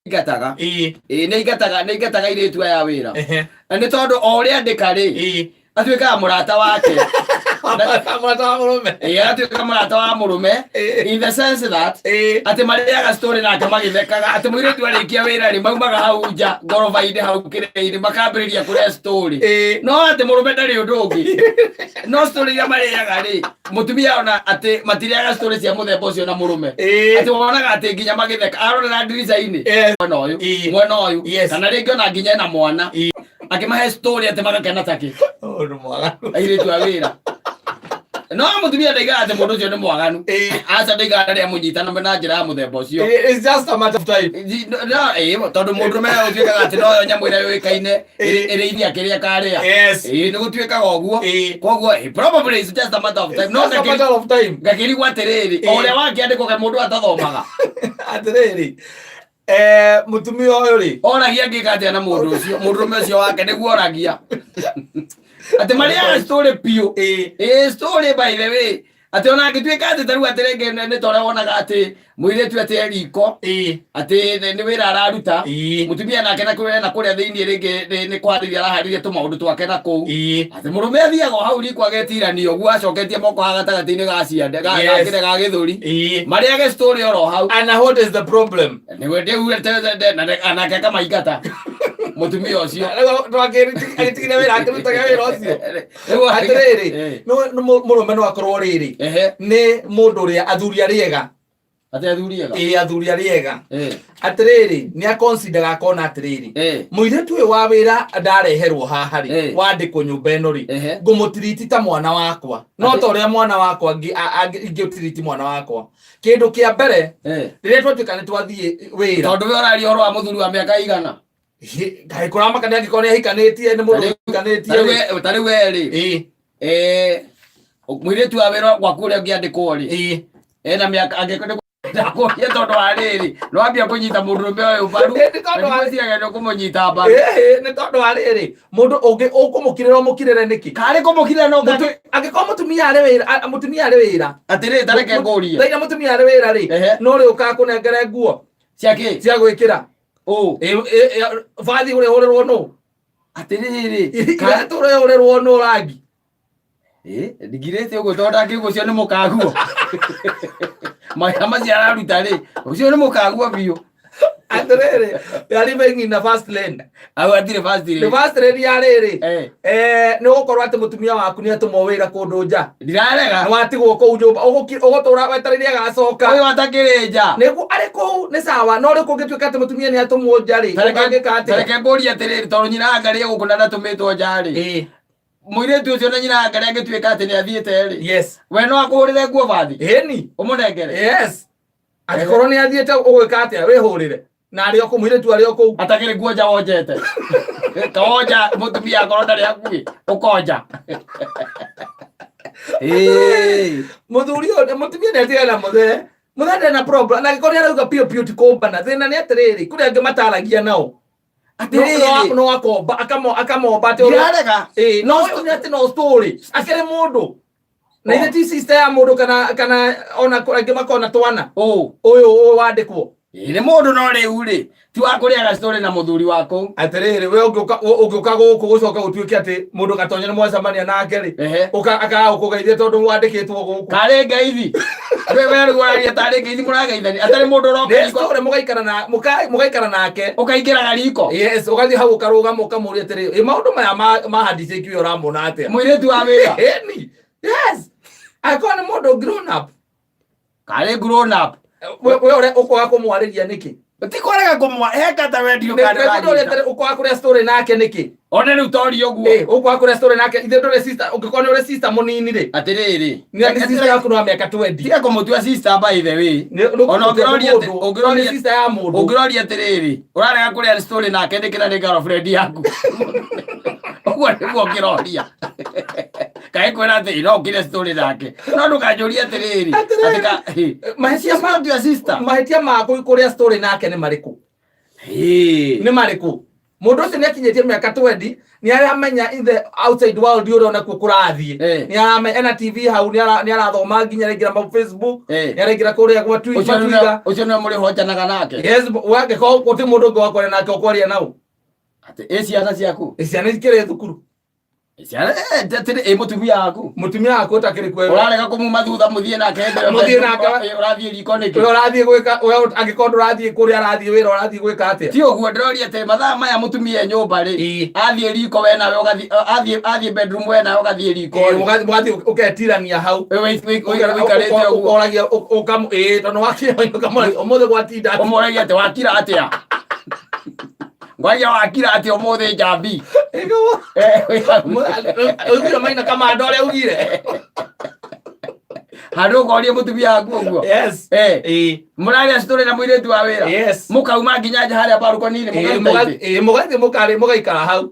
Gataga nä ingataga iritu aya wira nä tondå o rä andä rä atuä kaga må rata wake atuä ka må rata wa må rå me in the sense that atä marä aga story nake magä thekaga atä må irä tu arä kia wä ra rä maumaga hau nja ngoroba-inä hau kä rä-inä makambä rä ria kå rä story no atä må rå me ndarä å ndå å ngä no story iria marä aga rä må tumia ona atä matirä aga story cia må themba å cio na må rå me atä wonaga atä nginya magä theka arorera ndirica-inä mwena å yå kana rä ngä ona nginya ena mwana akä mahe story atä magakena takä airä tu a wä ra no må tumia ndaigaga atä må ndå å cio nä mwaganu aca ndaigaga rä a må nyitana na njä ra ya må themba å cio tondå må ndå me å tuä kaga atä noyo nyamå ä rä a yå ä kaine ä rä ithi akä rä a karä a nä gå tuä kaga å guo koguo no ngakä rigwo atä rä rä o rä a wakä andä koge må ndå atathomaga atä rä rä må tumia å yå rä oragia ngä ka atä na må ndå å cio må ndå me å cio wake nä guo oragia atä marä aga story piå story by the way atä ona angä tuä ka atä tarä u atä rä ngä nä torä wonaga atä må irä tu atä riko atä nä wä ra araruta må tumia nake na kå rä a thä inä rä ngä nä kwarä ria araharä rie tå maå ndå twake na kå u atä må rå me athiaga hau riko agetiranio guo acoketie moko ha gatagatä-inä ga ciande gake ga gä thå ri marä age story oro hau nä we ndä anake akamaingata må tumia å cio agätigire wä ra akä rutaga wä ra å cio atä rä rä må rå me no akorwo rä rä nä må ndå å rä a athuri arä ega athuri arä ega atä rä rä nä akonsidaga akona atä rä rä må irä tu wa wä ra ndareherwo haha rä wandä kwo nyå mba ä no rä ngå må tiriti ta mwana wakwa no ta å rä a mwana wakwa ingä tiriti mwana wakwa kä ndå kä a mbere rä rä a twatuä ka nä twathiä wä ra tondå we å å horo wa må thuri wa mä aka igana ngai kå ramakania angä korwo nä ahikanä tie nä må ndå hikanä tie tarä we rä må irä tu wa wä ra gwaku å rä a å ngä andä kwo rä ena mä aka angä ndakuria tondå wa rä rä no ambia kå nyita må ndå me å yå mbaru nä kå må nyita mbaru nä tondå wa rä rä må ndå å ngä å kå må kä rä ra å må kä rä re nä kä karä kå må kä rä ra no angä korwo må tumia arä wä ra atä rä tareke ngå rie thaina må tumia arä wä ra rä no rä å kaga kå nengere nguo cia gwä kä ra bathi å rä hå rä rwo nå atä rä rä tå rä hå rä rwo nå rangi ndigirä te å guo tondå ndangä gå cio nä må kaguo maya macio araruta rä å cio nä må kaguo biå atä rä rä au atirä ya rä rä nä gå korwo atä må tumia waku nä atå mo wä ra kå ndå nja ndirarega nä watigwo kå u nyå mba å gå tå ra wetarä rie agacoka å yå atakä rä nja nä arä kå u nä sawa no rä kå ngä tuä ka atä må tumia nä atå mo nja rä tareke mbå ria atä rä rä tondå nyina ngarä gå kå na ndatå mä two nja rä må irä tu å cio na nyina ngarä angä tuä ka atä nä athiä te rä we no akå hå rä re nguo bathi ĩni å må nengere angä korwo nä athiä te å gwä ka atä a wä hå rä re na arä o kå må irä tu arä o kå u atakä rä nguo nja wonjete kawonja må tumia akorwo ndarä akuä å konja må thuri må tumia nä atigana må the ndena problem na angä korwo nä arauga piå piå ti kå mbana thä na nä atä rä rä kå rä angä mataragia nao no akomba akamomba atä no story akä må ndå na ithe ti sister ya må ndå kana ona angä makona twana å yå wandä kwo nä må ndå no rä u rä ti wakå rä aga story na må thuri wakå atä rä rä we å ngä å ka gå kå gå coka gå tuä ke atä må ndå gatonya nä mwacamania nake rä akaga gå kå geithia tondå wandä kä two gå kå karä ngeithi we werå aragia tarä ngeithi må rageithania atarä må ndå rokä må gaikara nake å kaingä raga riko å gathiä hau å karå gama å kamå ria atä rä maå ndå maya mahadicä kiwe å ramona atä må irä tu wa wä ra akorwo nä må ndå karä we å rä a å kwaga kå mwarä ria nä kä ti kwarega kå mwa hekata wendio å kwaga kå rä a story nake nä kä ona rä u tori å guo å kwaga kå rä a story nake ithe ndå rä sister å ngä korwo nä å rä sister må nini rä atä rä rä nä sister yaku no mä aka 20 tiga kå må tua sister by the way ona å ngä roria atä rä rä å rarega kå rä a story nake ndä kä ra nä girlfriend yaku å guo nä guo ngä roria kaä kwä ra atä no å kä re story nake no ndå kanjå ria atä rä rä mahätia makå kå rä a story nake nä marä kå nä marä kå mundu ucio niakinyitie miaka 20 ni aramenya in the outside world uri ona kukurathie ni aramenya ena TV hau ni arathoma nginya regira ma Facebook ni aregira kuria kwa Twitter ucio no muri hojanaga nake yes wake ko uti mundu ngo akore nake okwaria nau ati ciana ciaku ciana ikire thukuru ciana tete mutumia waku utakiri kwe urarega kumuma thutha muthie nake muthie nake urathie riko niki urathie gwika angikorwo urathie kuria arathie wira urathie gwika atia ti uguo ndoria te mathaa maya mutumia nyumba ri athie riko we nawe ugathie athie bedroom we nawe ugathie riko ugathie uketirania hau wikarite uguo oragia ukam tono wakia ukamora umuthe gwatinda umoragia ate wakira atia ngwagia wakira ati umuthe njambi ugira maina kama ndore ugire handu ngoria mutumia waku uguo yes muraria story na muiretu wa wira mukauma nginya nja haria balcony ni mugathie mugaikara hau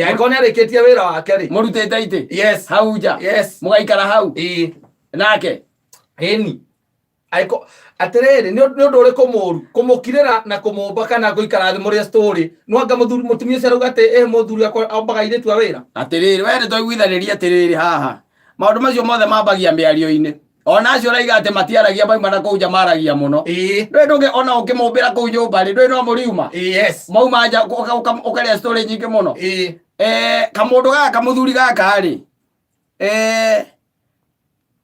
aikone areketie wira wake ri murutete ite yes hau nja mugaikara hau nake eni aiko atiriri ni undu uri kumukirira na kumumba kana guikara thi muri story nwanga muthuri mutumia cia rugate muthuri ambaga ire twa wira atiriri we ndo gwithaniria atiriri haha maundu macio mothe mambagia miario-ini ona acio raiga ati matiaragia mauma na kuu nja maragia muno ndwe ndungi ona ukimumbira kuu nyumba ri ndwe no muriuma mauma nja ukaria story nyingi muno kamundu gaka muthuri gaka ri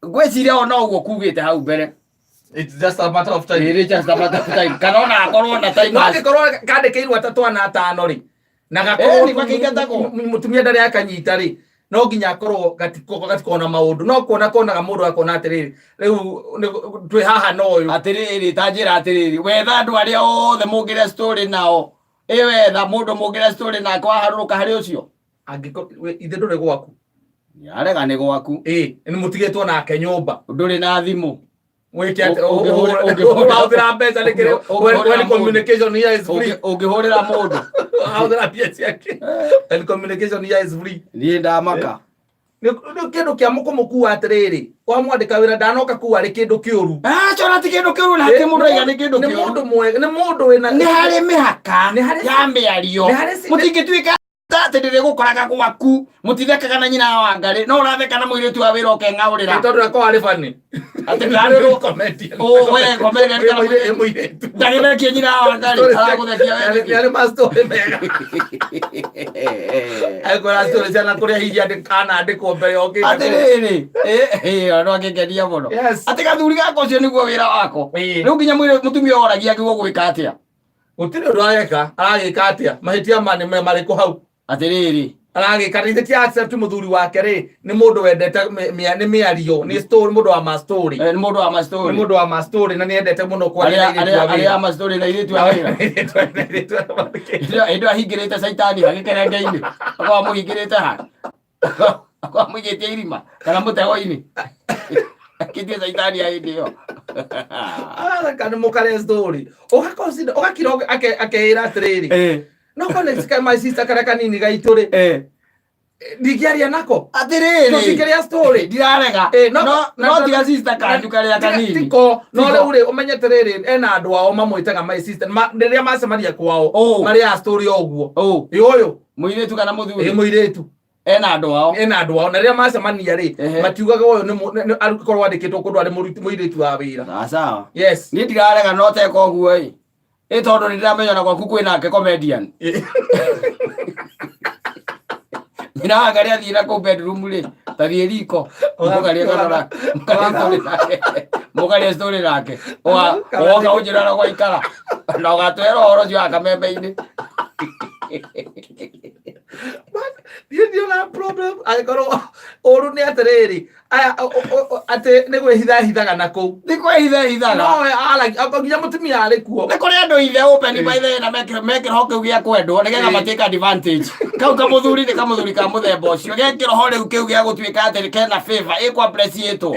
gweciria ona uguo kugite hau mbere. It's just a matter of time. It's just a matter of time. Kanona akorwo na time. Nake korwo kandikirwo 3 na 5 ri. Na gakorwo mutumia ndari akanyita ri. No nginya akorwo gatiko na maundu. No kuona konaga mundu akona atiriri. Riu twi haha no yu. Atiriri tanjira atiriri. Wetha andu aria othe mungire story nao. Wetha mundu mungire story na kwa haruruka hari ucio. Angiko ithe ndure gwaku. Arega ni gwaku. Ni mutigetwo nake nyumba. Nduri na thimu. Ukihurira mbeca nikire when communication here is free. Ukihurira mundu hauthira pia ciake when communication here is free. Ni ndamaka ni kindu kia mukumuku atiriri kwa mwandika wira ndanoka kuwa ri kindu kiuru chona ti kindu kiuru na hati mundu aiga ni kindu kiuru. Ni mundu mwega ni mundu wina ni hari mihaka ya miario mutingituika tendere gukoraga gwaku mutithekaga na nyina wa ngari no uratheka na muiretu wa wira ukeng'aurira tondu akwa ari fani ati ndaro comedian we comedian kana muiretu ndagirekia nyina wa ngari araguthekia we ni master mega agora story jana kuria hija kana ndiko mbere oke atiriri no agegeria muno ati gathuri gako ucio niguo wira wako riu nginya mutumia oragia ngigo gwika atia utire urageka aragika atia mahitia mane mariko hau atiriri aragikarithetie accept muthuri wake ri ni mundu wendete ni miario ni story mundu wa ma story ni mundu wa ma story ni mundu wa ma story na ni endete muno kwaria aria ma story na iretu awira indo ahingirite saitani agikerengeini akwa muhingirite ha akwa mugitie irima kana mutego-ini akitie saitani aindio kana mukare story ugaconsider ugakira akehira atiriri no kone sika my sister kara kanini gaituri ndigiaria nako atiriri tusikiria story ndirarega no tiga sister kanyu kare kanini tiko no le ure umenye tiriri ena andu ao mamwitaga my sister ndiria macemaria kwao mari a story oguo yoyo muiretu kana muthuri muiretu ena andu ao na riria macemania ri matiugaga uyu ni arukorwo andikitwo kundu ari muiretu wa wira sawa yes ni ndirarega no teka oguo tondu ndiramenya na gwaku kwinake comedian mina angaria thina ku bedroom ri tathie riko mugaria kanora mugaria story nake oga ujira na gwaikara na ugatwera oro cio akamembe-ini ndio na problem aikorwo oru ni atiriri ate ni gwihithaga na ku ni kwihithaga no ala nginya mutumia ari kuo ni kuri andu ithe open by the na mekiro kiu gia kwendwo nigetha mateka advantage kau kamuthuri ni kamuthuri ka muthemba ucio gekiro ho riu kiu gia gutuika atiri kena favor ikwa appreciate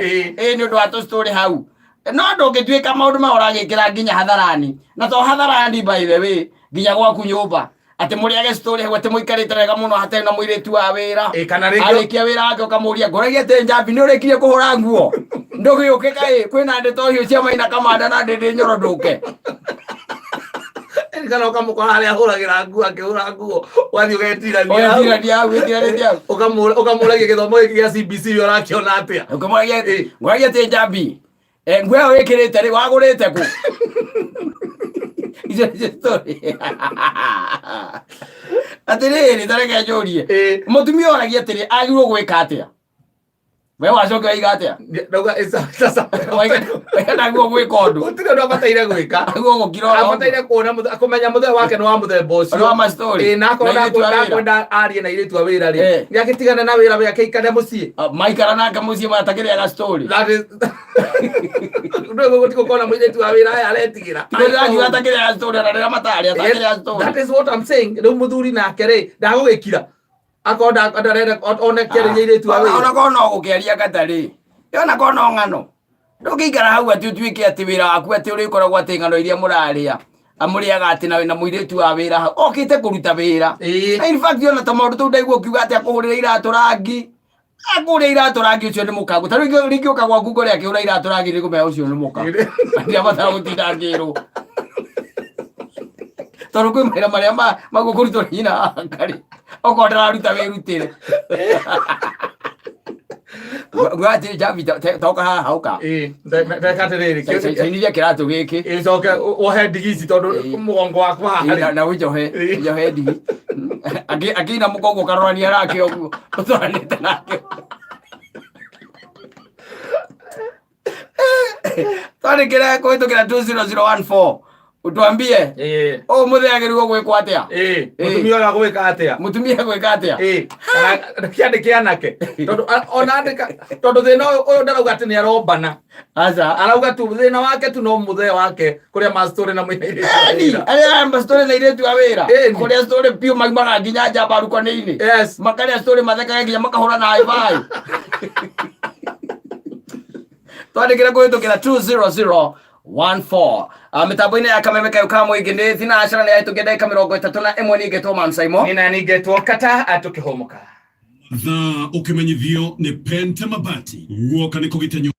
ni undu wa to story hau no ndungituika maundu ma uragikira nginya hatharani na to hatharani by the way nginya gwaku nyumba ati muriage story hau ati muikarite wega muno hatari na muiretu wa wira kana ringi arikia wira wake ukamuria ngoragia te njambi ni urikirie kuhura nguo ndugiuke kai kwina ndeto hiyo cia maina kamanda na ndindi nyoro nduke kana ukamukora haria ahuragira nguo akihura nguo wathi ugetirania oya ukamuragia githomo giki gia CBC urakiona atia ukamuragia ngwagia te Njambi ngwe wikirite ri wagurite ku izo story atiriri tareke njurie mutumia oragia atiri agirwo gwika atia we wacoka iga atia ndauga sasa waiga guo gwika undu utire ndo abataire gwika guo gukiro abataire kuona kumenya muthe wake no wa muthe boss no ma story na kwenda arie na iretu awira ri ngiakitigana na wira wake ikane mucii maikara nake mucii matakiria ga story that is ndo gutiko kona mwiretu awira aya aretigira ndio atakiria ga story na rira matari atakiria story. That is what I'm saying. Ndo muthuri nake ri ndagugikira akonda atarere onekere nyire tu awe ona kono gukeria gatari yona kono ngano ndukikara hau ati utwike ati wira waku ati uri koragwo ati ngano iria muraria amuriaga ati na muiretu wa wira hau okite kuruta wira in fact yona ta maundu tu ndaigwo kiuga ati akuhurira iratu rangi akure iratu rangi ucio ni mukagu taru ringi ukagwa Google akihura iratu rangi ni kumea ucio ni mukagu ndia bata gutinda ngiro toru kwi mera maria magukurito hina kari okondera ruta wirutire gwati Njambi toka haha hauka ndakaterere kiniria kiratu giki icoke ohe digisi tondu mugongo wakwa haha na ujohe digi akina mugongo karorania rake oguo utwanite nake twanikira kuhitukira 20014 utuambie mutheagirwo gwikwa atia mutumia ga gwika atia mutumia gwika atia kiandike anake tondu ona andika tondu thina uyu ndarauga ati ni arombana aza arauga tu thina wake tu no muthe wake kuria ma story na muire aria ma story na iretu wa wira kuria story pio magmaga nginya Njamba rukoni-ini makaria story mathekaga nginya makahura na high twandikire kuhitukira 20014 mitambo-ini ya Kameme Kayuka Muingi ni thina acara ni aitukia ndagika 31 ningetwo Man Simon nina ningetwo Kata atukihomoka thaa ukimenyithio ni Pente Mabati guoka ni kugitenyo